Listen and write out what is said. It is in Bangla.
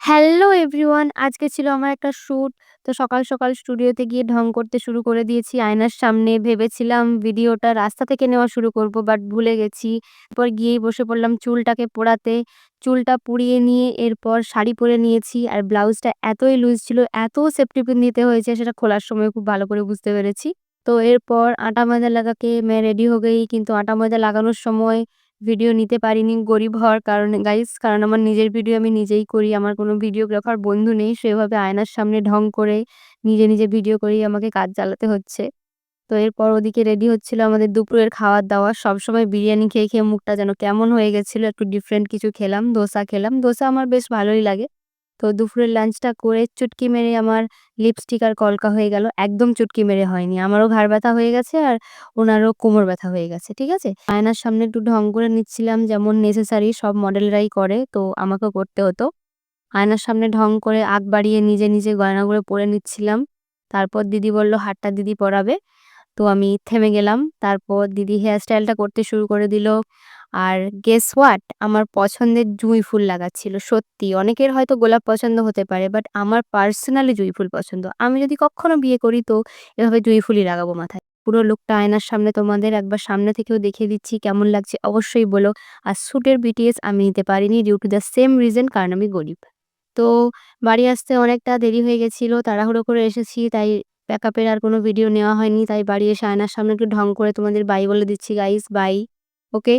Hello everyone! আজকে ছিল আমার একটা শ্যুট। তো সকাল স্টুডিওতে গিয়ে ঢং করতে শুরু করে দিয়েছি আয়নার সামনে। ভেবেছিলাম ভিডিওটা রাস্তা থেকে নেওয়া শুরু করব বাট ভুলে গেছি। এরপর গিয়েই বসে পড়লাম চুলটাকে পরাতে। চুলটা পুড়িয়ে নিয়ে এরপর শাড়ি পরে নিয়েছি। আর ব্লাউজটা এতই লুজ ছিল, এত সেফটি পিন দিতে হয়েছে সেটা খোলার সময় খুব ভালো করে বুঝতে পেরেছি। তো এরপর আটা ময়দা লাগাকে मैं रेडी हो गई কিন্তু আটা ময়দা লাগানোর সময় ভিডিও নিতে পারিনি গরিব হওয়ার কারণে গাইস। কারণ আমার নিজের ভিডিও আমি নিজেই করি। আমার কোনো ভিডিওগ্রাফার বন্ধু নেই। সেভাবে আয়নার সামনে ঢং করে নিজে ভিডিও করেই আমাকে কাজ চালাতে হচ্ছে। তো এরপর ওদিকে রেডি হচ্ছিল আমাদের দুপুরের খাওয়ার-দাওয়া। সবসময় বিরিয়ানি খেয়ে মুখটা যেন কেমন হয়ে গেছিল। একটু ডিফারেন্ট কিছু খেলাম, ধোসা খেলাম। ধোসা আমার বেশ ভালোই লাগে। তো দুপুরের লাঞ্চটা করে চুটকি মেরে আমার লিপস্টিক আর কলকা হয়ে গেল। একদম চুটকি মেরে হয়নি। আমারও ঘাড় ব্যথা হয়ে গেছে আর উনারও কোমর ব্যথা হয়ে গেছে। ঠিক আছে? আয়নার সামনে একটু ঢং করে নিচ্ছিলাম যেমন নেসেসারি সব মডেলরাই করে। তো আমাকেও করতে হতো। আয়নার সামনে ঢং করে আগ বাড়িয়ে নিজে গয়নাগুলো পরে নিচ্ছিলাম। তারপর দিদি বলল, "হারটা দিদি পরাবে।" তো আমি থেমে গেলাম। তারপর দিদি হেয়ার স্টাইলটা করতে শুরু করে দিল। আর গেস হোয়াট? আমার পছন্দের জুঁই ফুল লাগাচ্ছিল। সত্যি অনেকের হয়তো গোলাপ পছন্দ হতে পারে। বাট আমার পার্সোনালি জুঁই ফুল পছন্দ। আমি যদি কখনো বিয়ে করি তো এভাবে জুঁই ফুলই লাগাবো মাথায়। পুরো লুকটা আয়নার সামনে তোমাদের একবার সামনে থেকেও দেখিয়ে দিচ্ছি কেমন লাগছে অবশ্যই বলো। আর স্যুটের বিটিএস আমি নিতে পারিনি due to the same reason কারণ আমি গরিব। তো বাড়ি আসতে অনেকটা দেরি হয়ে গেছিল। তাড়াহুড়ো করে এসেছি তাই প্যাকআপের আর কোনো ভিডিও নেওয়া হয়নি। তাই বাড়ি এসে আয়নার সামনে একটু ঢং করে তোমাদের বাই বলে দিচ্ছি গাইস বাই। ওকে?